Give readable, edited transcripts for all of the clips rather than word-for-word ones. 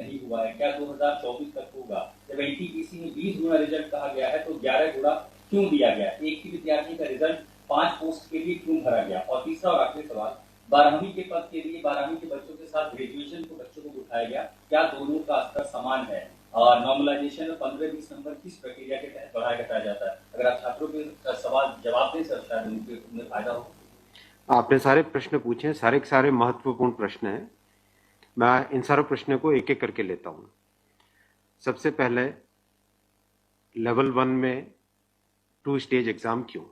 नहीं हुआ है, क्या 2024 तक होगा? जब एनटीपीसी में 20 गुना रिजल्ट कहा गया है तो 11 गुना क्यों दिया गया? एक ही विद्यार्थी का रिजल्ट 5 पोस्ट के लिए क्यों भरा गया? और तीसरा और आखिरी सवाल, 12वीं के पद के लिए 12वीं के बच्चों के साथ ग्रेजुएशन के बच्चों को उठाया गया, क्या दोनों का स्तर समान है? और नॉर्मलाइजेशन में 15-20 नंबर किस प्रक्रिया के तहत बढ़ाया घटाया जाता है? अगर आप छात्रों के सवाल जवाब दें सर, शायद उन्हें फायदा हो। आपने सारे प्रश्न पूछे हैं, सारे के सारे महत्वपूर्ण प्रश्न हैं। मैं इन सारे प्रश्नों को एक एक करके लेता हूं। सबसे पहले लेवल 1 में 2 स्टेज एग्जाम क्यों?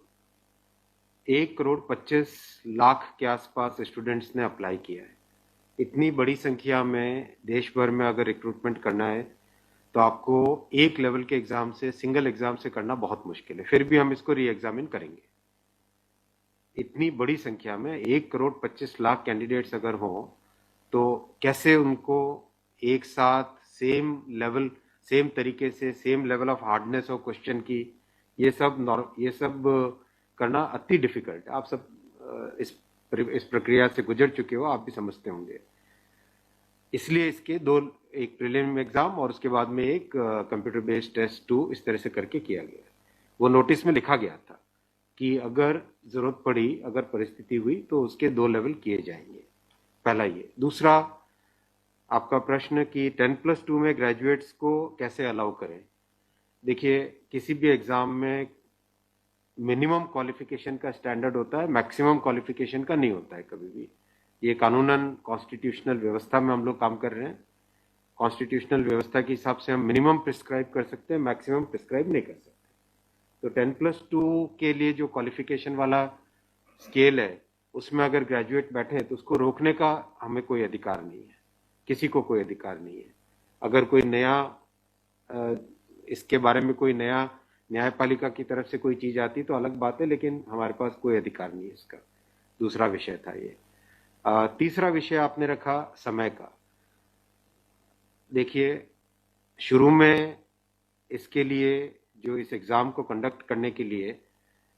1,25,00,000 के आसपास स्टूडेंट्स ने अप्लाई किया है। इतनी बड़ी संख्या में देश भर में अगर रिक्रूटमेंट करना है तो आपको एक लेवल के एग्जाम से, सिंगल एग्जाम से करना बहुत मुश्किल है। फिर भी हम इसको री एग्जामिन करेंगे। इतनी बड़ी संख्या में 1,25,00,000 कैंडिडेट्स अगर हो तो कैसे उनको एक साथ सेम तरीके से same level of hardness of question की, ये सब करना अति डिफिकल्ट है। आप सब इस प्रक्रिया से गुजर चुके हो, आप भी समझते होंगे। इसलिए इसके दो, एक प्रीलिम एग्जाम और उसके बाद में एक कंप्यूटर बेस्ड टेस्ट 2 इस तरह से करके किया गया। वो नोटिस में लिखा गया था कि अगर जरूरत पड़ी, अगर परिस्थिति हुई तो उसके 2 लेवल किए जाएंगे। पहला ये। दूसरा आपका प्रश्न कि 10+2 में ग्रेजुएट्स को कैसे अलाउ करें। देखिए, किसी भी एग्जाम में मिनिमम क्वालिफिकेशन का स्टैंडर्ड होता है, मैक्सिमम क्वालिफिकेशन का नहीं होता है कभी भी। ये कानूनन कॉन्स्टिट्यूशनल व्यवस्था में हम लोग काम कर रहे हैं। कॉन्स्टिट्यूशनल व्यवस्था के हिसाब से हम मिनिमम प्रिस्क्राइब कर सकते हैं, मैक्सिमम प्रिस्क्राइब नहीं कर सकते। तो 10+2 के लिए जो क्वालिफिकेशन वाला स्केल है, उसमें अगर ग्रेजुएट बैठे तो उसको रोकने का हमें कोई अधिकार नहीं है, किसी को कोई अधिकार नहीं है। अगर कोई नया इसके बारे में कोई नया न्यायपालिका की तरफ से कोई चीज आती तो अलग बात है, लेकिन हमारे पास कोई अधिकार नहीं है इसका। दूसरा विषय था ये। तीसरा विषय आपने रखा समय का। देखिए, शुरू में इसके लिए जो इस एग्जाम को कंडक्ट करने के लिए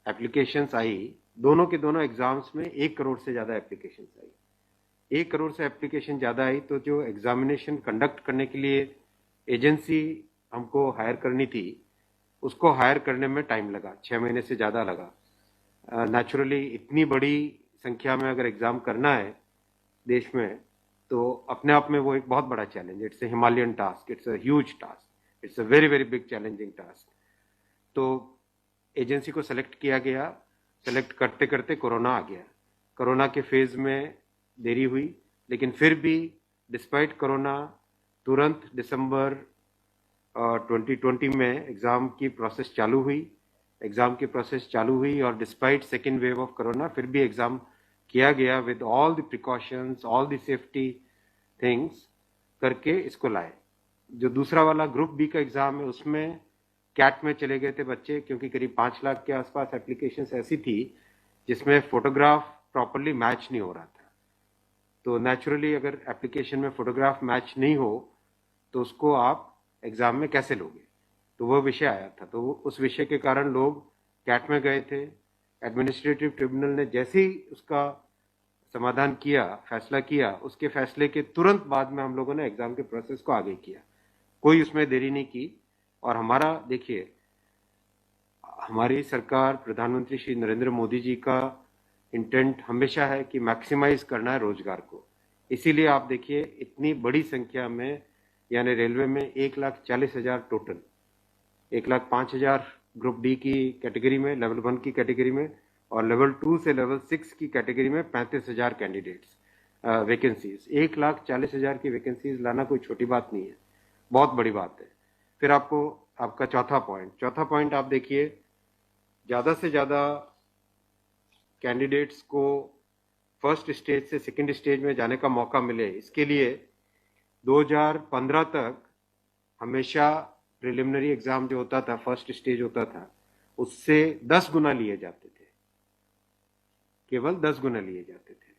एप्लीकेशंस आई, दोनों के दोनों एग्जाम्स में 1 करोड़ से ज्यादा एप्लीकेशंस आई। 1 करोड़ से एप्लीकेशन ज्यादा आई तो जो एग्जामिनेशन कंडक्ट करने के लिए एजेंसी हमको हायर करनी थी, उसको हायर करने में टाइम लगा, 6 महीने से ज्यादा लगा। नेचुरली इतनी बड़ी संख्या में अगर एग्जाम करना है देश में तो अपने आप में वो एक बहुत बड़ा challenge. It's a Himalayan task, it's a huge task, it's a very very big challenging task. तो एजेंसी को सेलेक्ट किया गया। सेलेक्ट करते करते कोरोना आ गया। कोरोना के फेज में देरी हुई, लेकिन फिर भी डिस्पाइट कोरोना तुरंत दिसंबर 2020 में एग्जाम की प्रोसेस चालू हुई। एग्जाम की प्रोसेस चालू हुई और despite second wave of corona फिर भी एग्जाम किया गया with all the precautions, all the safety things करके इसको लाए। जो दूसरा वाला ग्रुप बी का एग्जाम है उसमें कैट में चले गए थे बच्चे, क्योंकि करीब 5 लाख के आसपास एप्लीकेशंस ऐसी थी जिसमें फोटोग्राफ प्रॉपरली मैच नहीं हो रहा था। तो नेचुरली अगर एप्लीकेशन में फोटोग्राफ मैच नहीं हो तो उसको आप एग्जाम में कैसे लोगे, तो वो विषय आया था। तो उस विषय के कारण लोग कैट में गए थे। एडमिनिस्ट्रेटिव ट्रिब्यूनल ने जैसे ही उसका समाधान किया, फैसला किया, उसके फैसले के तुरंत बाद में हम लोगों ने एग्जाम के प्रोसेस को आगे किया। कोई उसमें देरी नहीं की। और हमारा, देखिए, हमारी सरकार, प्रधानमंत्री श्री नरेंद्र मोदी जी का इंटेंट हमेशा है कि मैक्सिमाइज करना है रोजगार को। इसीलिए आप देखिए, इतनी बड़ी संख्या में, यानी रेलवे में 1,40,000 टोटल, 1,05,000 ग्रुप डी की कैटेगरी में, लेवल 1 की कैटेगरी में, और लेवल 2 से लेवल 6 की कैटेगरी में 35,000 कैंडिडेट्स वैकेंसीज। 1,40,000 की वैकेंसीज लाना कोई छोटी बात नहीं है, बहुत बड़ी बात है। फिर आपका चौथा पॉइंट आप देखिए, ज्यादा से ज्यादा कैंडिडेट्स को फर्स्ट स्टेज से सेकंड स्टेज में जाने का मौका मिले, इसके लिए 2015 तक हमेशा प्रिलिमिनरी एग्जाम जो होता था, फर्स्ट स्टेज होता था, उससे 10 गुना लिए जाते थे, केवल 10 गुना लिए जाते थे।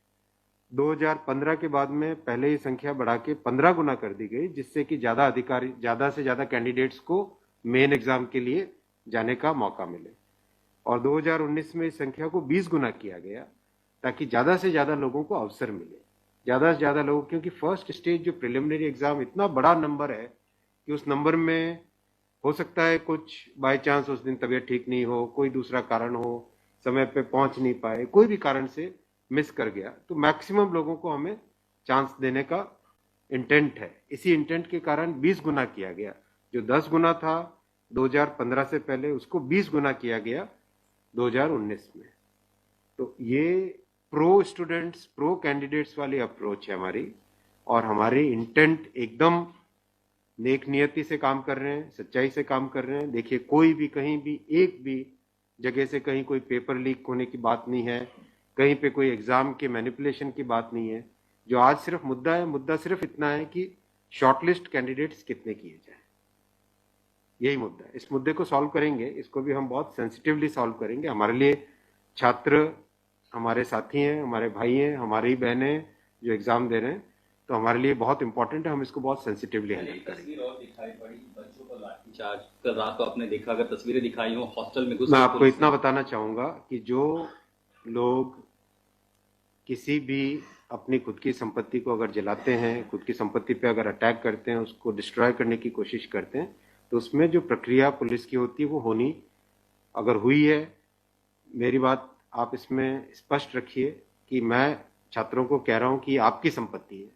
2015 के बाद में पहले ही संख्या बढ़ा के 15 गुना कर दी गई, जिससे कि ज्यादा से ज्यादा कैंडिडेट्स को मेन एग्जाम के लिए जाने का मौका मिले। और 2019 में इस संख्या को 20 गुना किया गया ताकि ज्यादा से ज्यादा लोगों को अवसर मिले। ज़्यादा से ज़्यादा लोगों, क्योंकि फर्स्ट स्टेज जो प्रिलिमिनरी एग्ज़ाम इतना बड़ा नंबर है कि उस नंबर में हो सकता है कुछ बाय चांस उस दिन तबीयत ठीक नहीं हो, कोई दूसरा कारण हो, समय पे पहुंच नहीं पाए, कोई भी कारण से मिस कर गया, तो मैक्सिमम लोगों को हमें चांस देने का इंटेंट है। इसी इंटेंट के कारण 20 गुना किया गया। जो 10 गुना था 2015 से पहले, उसको 20 गुना किया गया 2019 में। तो ये प्रो स्टूडेंट्स, प्रो कैंडिडेट्स वाली अप्रोच है हमारी, और हमारी इंटेंट एकदम नेक नियति से काम कर रहे हैं, सच्चाई से काम कर रहे हैं। देखिए, कोई भी कहीं भी एक भी जगह से कहीं कोई पेपर लीक होने की बात नहीं है, कहीं पे कोई एग्जाम के मैनिपुलेशन की बात नहीं है। जो आज सिर्फ मुद्दा है, मुद्दा सिर्फ इतना है कि शॉर्टलिस्ट कैंडिडेट्स कितने किए जाए, यही मुद्दा है। इस मुद्दे को सॉल्व करेंगे, इसको भी हम बहुत सेंसिटिवली सॉल्व करेंगे। हमारे लिए छात्र हमारे साथी हैं, हमारे भाई हैं, हमारी बहनें जो एग्जाम दे रहे हैं, तो हमारे लिए बहुत इंपॉर्टेंट है, हम इसको बहुत सेंसिटिवली हैंडल करेंगे। तस्वीर और दिखाई पड़ी बच्चों को लाठीचार्ज, कल रात को आपने देखा, अगर तस्वीरें दिखाई हो हॉस्टल में घुस, मैं आपको इतना बताना चाहूंगा कि जो लोग किसी भी अपनी खुद की संपत्ति को अगर जलाते हैं, खुद की संपत्ति पे अगर अटैक करते हैं, उसको डिस्ट्रॉय करने की कोशिश करते हैं, तो उसमें जो प्रक्रिया पुलिस की होती है वो होनी, अगर हुई है, मेरी बात आप इसमें स्पष्ट रखिए कि मैं छात्रों को कह रहा हूं कि आपकी संपत्ति है,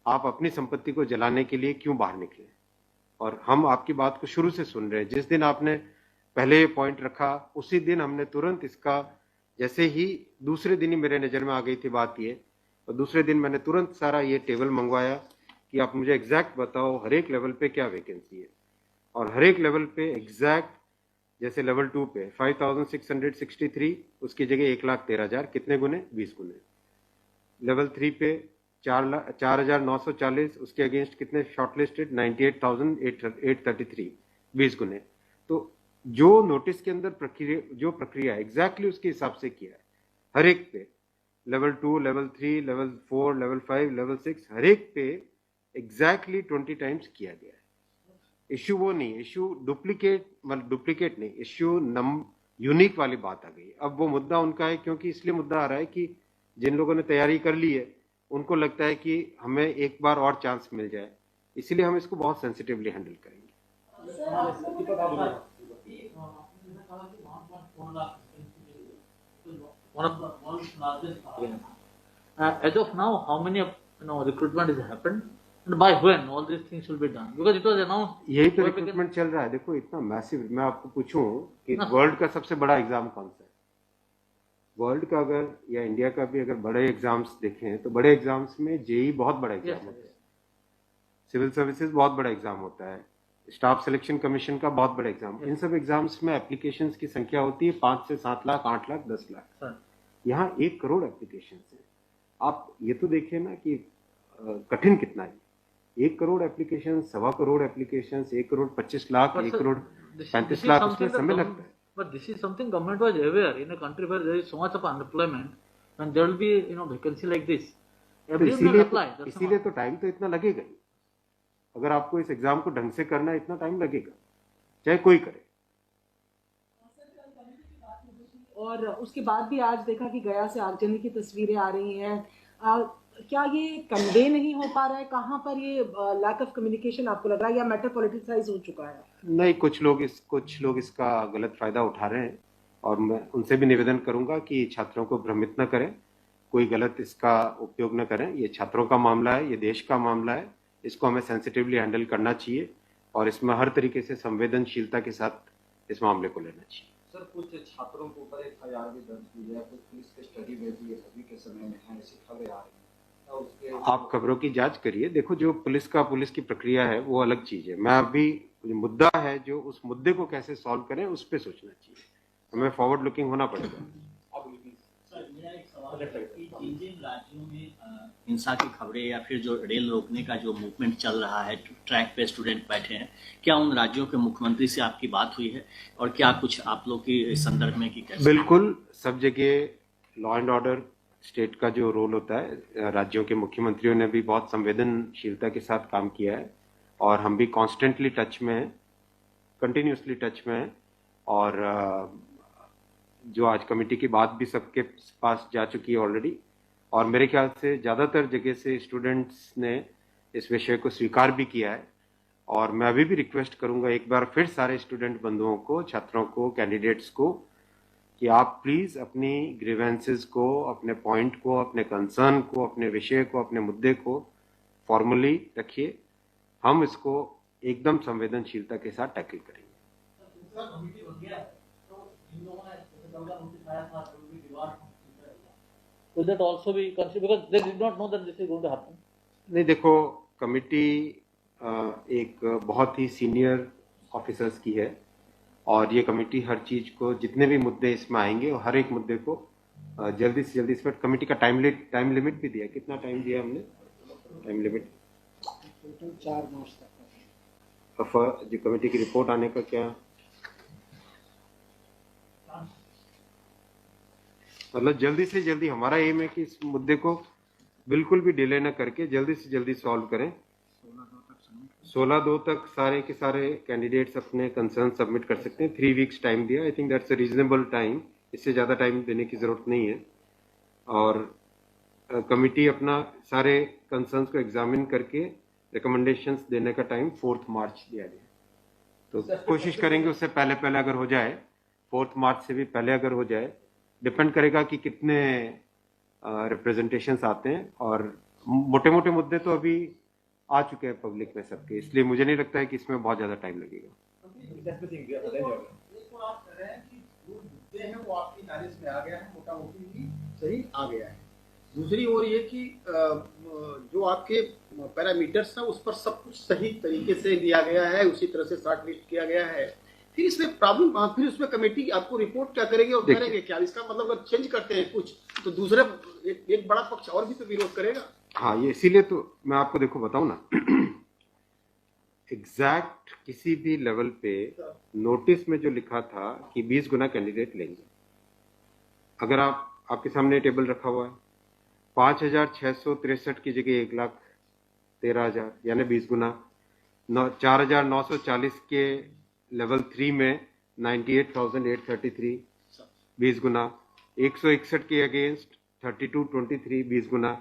आप अपनी संपत्ति को जलाने के लिए क्यों बाहर निकले। और हम आपकी बात को शुरू से सुन रहे हैं। जिस दिन आपने पहले ये पॉइंट रखा, उसी दिन हमने तुरंत इसका, जैसे ही दूसरे दिन ही मेरे नज़र में आ गई थी बात ये, और दूसरे दिन मैंने तुरंत सारा ये टेबल मंगवाया कि आप मुझे एग्जैक्ट बताओ हर एक लेवल पे क्या वैकेंसी है, और हर एक लेवल पे एग्जैक्ट, जैसे लेवल 2 पे 5663, उसकी जगह 1,13,000, कितने गुने? 20 गुने। लेवल 3 पे 4,940, उसके अगेंस्ट कितने शॉर्टलिस्टेड? 98,833, 20 गुने। तो जो नोटिस के अंदर प्रक्रिया एग्जैक्टली उसके हिसाब से किया है, हर एक पे, level 2, level 3, level 4, level 5, level 6, हर एक पे एग्जैक्टली 20 टाइम्स किया गया है। इश्यू वो नहीं, इश्यू डुप्लीकेट नहीं, इश्यू यूनिक वाली बात आ गई। अब वो मुद्दा उनका है, क्योंकि इसलिए मुद्दा आ रहा है कि जिन लोगों ने तैयारी कर ली है उनको लगता है कि हमें एक बार और चांस मिल जाए, इसीलिए हम इसको बहुत सेंसिटिवली हैंडल करेंगे। As of now, how many recruitment has happened, and by when all these things will be done? Because it was announced. यही तो रिक्रूटमेंट चल रहा है। देखो, इतना मैसिव, मैं आपको पूछूं कि वर्ल्ड का सबसे बड़ा एग्जाम कौन सा है? वर्ल्ड का अगर, या इंडिया का भी अगर बड़े एग्जाम्स देखें, तो बड़े एग्जाम्स में जेई बहुत बड़ा एग्जाम होता है, सिविल सर्विसेज बहुत बड़ा एग्जाम होता है, स्टाफ सिलेक्शन कमीशन का बहुत बड़ा एग्जाम। इन सब एग्जाम्स में एप्लीकेशंस की संख्या होती है 5 से 7 लाख, 8 लाख, 10 लाख। यहाँ 1 करोड़ एप्लीकेशन है। आप ये तो देखिए ना कि कठिन कितना है। 1 करोड़ एप्लीकेशन, 1.25 करोड़ एप्लीकेशन, 1 करोड़ 25 लाख, 1 करोड़ 35 लाख, उसमें समय लगता है। But this is something government was aware. In a country where there is so much of unemployment, and there will be vacancy like this, everyone will apply. इसीलिए तो टाइम तो इतना लगेगा ही। अगर आपको इस एग्जाम को ढंग से करना है, इतना टाइम लगेगा, चाहे कोई करे। और उसके बाद भी आज देखा कि गया से आगजनी की तस्वीरें आ रही हैं। क्या ये कन्वे नहीं हो पा रहा है? कहाँ पर ये लैक ऑफ कम्युनिकेशन आपको लग रहा है, या मैटर पॉलिटिसाइज हो चुका है? नहीं, कुछ लोग इसका गलत फायदा उठा रहे हैं, और मैं उनसे भी निवेदन करूंगा कि छात्रों को भ्रमित न करें, कोई गलत इसका उपयोग न करें। ये छात्रों का मामला है, ये देश का मामला है, इसको हमें सेंसिटिवली हैंडल करना चाहिए, और इसमें हर तरीके से संवेदनशीलता के साथ इस मामले को लेना चाहिए। सर, कुछ छात्रों के ऊपर FIR भी दर्ज हुई है, कुछ पुलिस के स्टडी में भी अभी के समय में है, ऐसी खबरें आ रही हैं। आप खबरों की जांच करिए। देखो, जो पुलिस की प्रक्रिया है वो अलग चीज है। मैं अभी मुद्दा है, जो उस मुद्दे को कैसे सॉल्व करें उस पे सोचना चाहिए, हमें फॉरवर्ड लुकिंग होना पड़ेगा। जिन राज्यों में हिंसा की खबरें या फिर जो रेल रोकने का जो मूवमेंट चल रहा है, ट्रैक पे स्टूडेंट बैठे हैं, क्या उन राज्यों के मुख्यमंत्री से आपकी बात हुई है, और क्या कुछ आप लोग की संदर्भ में की कैसे? बिल्कुल, सब जगह लॉ एंड ऑर्डर स्टेट का जो रोल होता है, राज्यों के मुख्यमंत्रियों ने भी बहुत संवेदनशीलता के साथ काम किया है, और हम भी कॉन्स्टेंटली टच में हैं, कंटिन्यूसली टच में हैं। और जो आज कमेटी की बात भी सबके पास जा चुकी है ऑलरेडी, और मेरे ख्याल से ज़्यादातर जगह से स्टूडेंट्स ने इस विषय को स्वीकार भी किया है। और मैं अभी भी रिक्वेस्ट करूंगा एक बार फिर सारे स्टूडेंट बंधुओं को, छात्रों को, कैंडिडेट्स को कि आप प्लीज अपनी ग्रीवेंसेस को, अपने पॉइंट को, अपने कंसर्न को, अपने विषय को, अपने मुद्दे को फॉर्मली रखिए। हम इसको एकदम संवेदनशीलता के साथ टैकल करेंगे। Will that also be considered because they did not know that this is going to happen? नहीं, देखो, कमिटी एक बहुत ही सीनियर ऑफिसर्स की है और ये कमेटी हर चीज को, जितने भी मुद्दे इसमें आएंगे और हर एक मुद्दे को जल्दी से जल्दी, इस पर कमेटी का टाइम लिमिट भी दिया। कितना टाइम दिया हमने? टाइम लिमिट 4 मार्च तक। जो कमेटी की रिपोर्ट आने का क्या मतलब, जल्दी से जल्दी हमारा एम है कि इस मुद्दे को बिल्कुल भी डिले न करके जल्दी से जल्दी सॉल्व करें। 16/2 तक सारे के सारे कैंडिडेट्स अपने कंसर्न सबमिट कर सकते हैं। 3 वीक्स टाइम दिया। I think that's a reasonable time. इससे ज़्यादा टाइम देने की ज़रूरत नहीं है। और कमिटी अपना सारे कंसर्न्स को एग्जामिन करके रिकमेंडेशंस देने का टाइम 4 मार्च दिया गया। तो कोशिश करेंगे उससे पहले पहले अगर हो जाए, 4 मार्च से भी पहले अगर हो जाए। डिपेंड करेगा कि कितने रिप्रेजेंटेशंस आते हैं। और मोटे मोटे मुद्दे तो अभी आ चुके हैं पब्लिक में सबके, इसलिए मुझे नहीं लगता है कि इसमें बहुत ज़्यादा टाइम लगेगा। वो आपकी नॉलेज में आ गया है, मोटा मोटी सही आ गया है। दूसरी ओर ये कि जो आपके पैरामीटर्स हैं उस पर सब कुछ सही तरीके से लिया गया है, उसी तरह से शॉर्ट लिस्ट किया गया है। फिर इसमें प्रॉब्लम, फिर उसमें कमेटी आपको रिपोर्ट क्या करेगी और करेंगे क्या? इसका मतलब अगर चेंज करते हैं कुछ तो दूसरे एक बड़ा पक्ष और भी तो विरोध करेगा। हाँ, ये इसीलिए तो मैं आपको देखो बताऊं ना, एग्जैक्ट किसी भी लेवल पे नोटिस में जो लिखा था कि 20 गुना कैंडिडेट लेंगे, अगर आपके सामने टेबल रखा हुआ है, 5,663 की जगह 1,13,000 यानी 20 गुना। 4,940 के लेवल 3 में 98,833 20 गुना। 161 के अगेंस्ट 3223 20 गुना।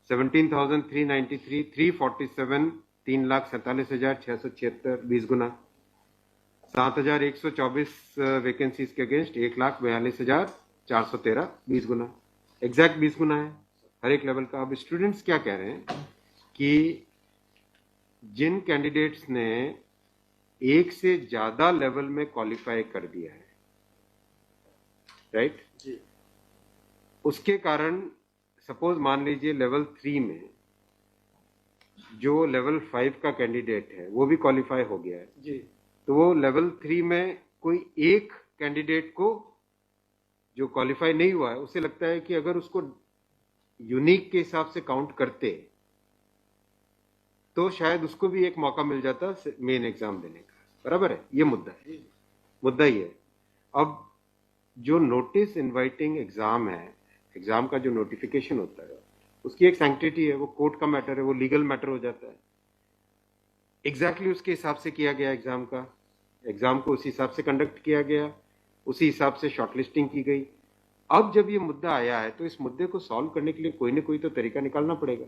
17,393 347 3,47,676 20 गुना। 7,124 वैकेंसीज के अगेंस्ट 1,42,413 20 गुना। एग्जैक्ट 20 गुना है हर एक लेवल का। अब स्टूडेंट्स क्या कह रहे हैं कि जिन कैंडिडेट्स ने एक से ज्यादा लेवल में क्वालिफाई कर दिया है, राइट जी, उसके कारण सपोज मान लीजिए लेवल 3 में जो लेवल 5 का कैंडिडेट है वो भी क्वालिफाई हो गया है जी, तो वो लेवल 3 में कोई एक कैंडिडेट को जो क्वालिफाई नहीं हुआ है, उसे लगता है कि अगर उसको यूनिक के हिसाब से काउंट करते तो शायद उसको भी एक मौका मिल जाता मेन एग्जाम देने का। बराबर है, ये मुद्दा है, मुद्दा ही है। अब जो नोटिस इनवाइटिंग एग्जाम है, एग्जाम का जो नोटिफिकेशन होता है उसकी एक सैंक्टिटी है, वो कोर्ट का मैटर है, वो लीगल मैटर हो जाता है। एग्जैक्टली उसके हिसाब से किया गया एग्जाम का, एग्जाम को उसी हिसाब से कंडक्ट किया गया, उसी हिसाब से शॉर्टलिस्टिंग की गई। अब जब ये मुद्दा आया है तो इस मुद्दे को सॉल्व करने के लिए कोई ना कोई तो तरीका निकालना पड़ेगा,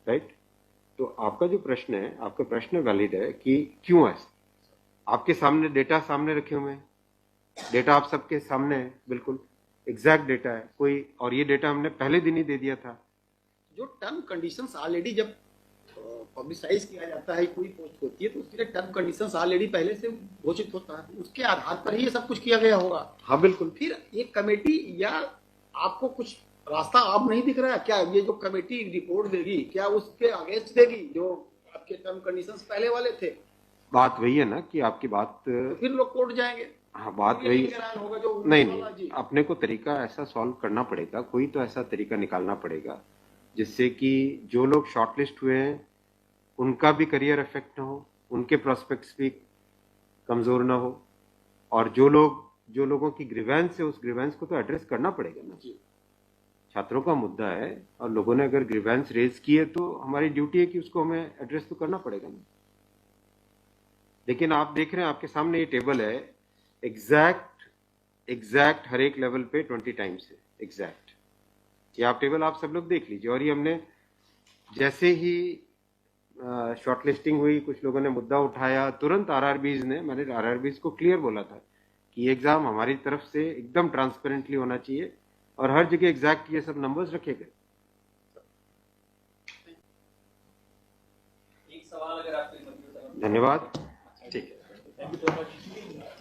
राइट? तो आपका जो प्रश्न है, आपका प्रश्न वैलिड है कि क्यों है। आपके सामने डेटा सामने रखे हुए हैं, डेटा आप सबके सामने है, बिल्कुल एग्जैक्ट डेटा है कोई, और ये डेटा हमने पहले दिन ही दे दिया था। जो टर्म कंडीशंस ऑलरेडी जब पब्लिसाइज किया जाता है, कोई पोस्ट होती है तो उसके लिए टर्म कंडीशंस ऑलरेडी पहले से घोषित होता है, उसके आधार पर ही ये सब कुछ किया गया होगा। हाँ बिल्कुल। फिर एक कमेटी या आपको कुछ रास्ता आप नहीं दिख रहा है क्या? ये जो कमेटी रिपोर्ट देगी क्या उसके अगेंस्ट देगी जो आपके टर्म कंडीशंस पहले वाले थे? बात वही है ना कि आपकी बात, तो फिर लोग कोर्ट जाएंगे। हाँ, बात वही होगा जो नहीं, अपने को तरीका ऐसा सॉल्व करना पड़ेगा, कोई तो ऐसा तरीका निकालना पड़ेगा जिससे कि जो लोग शॉर्टलिस्ट हुए हैं उनका भी करियर इफेक्ट ना हो, उनके प्रोस्पेक्ट्स भी कमजोर ना हो, और जो लोगों की ग्रीवेंस है उस ग्रीवेंस को तो एड्रेस करना पड़ेगा ना। छात्रों का मुद्दा है और लोगों ने अगर ग्रीवेंस रेज की है तो हमारी ड्यूटी है कि उसको हमें एड्रेस तो करना पड़ेगा ना। लेकिन आप देख रहे हैं आपके सामने ये टेबल है, एग्जैक्ट हर एक लेवल पे 20 टाइम्स है एग्जैक्ट। ये आप टेबल आप सब लोग देख लीजिए। और ये हमने जैसे ही शॉर्ट लिस्टिंग हुई, कुछ लोगों ने मुद्दा उठाया, तुरंत मैंने आरआरबीज को क्लियर बोला था कि ये एग्जाम हमारी तरफ से एकदम ट्रांसपेरेंटली होना चाहिए और हर जगह एग्जैक्ट ये सब नंबर्स रखे गए। एक सवाल अगर आपके धन्यवाद। ठीक है, थैंक यू सो मच।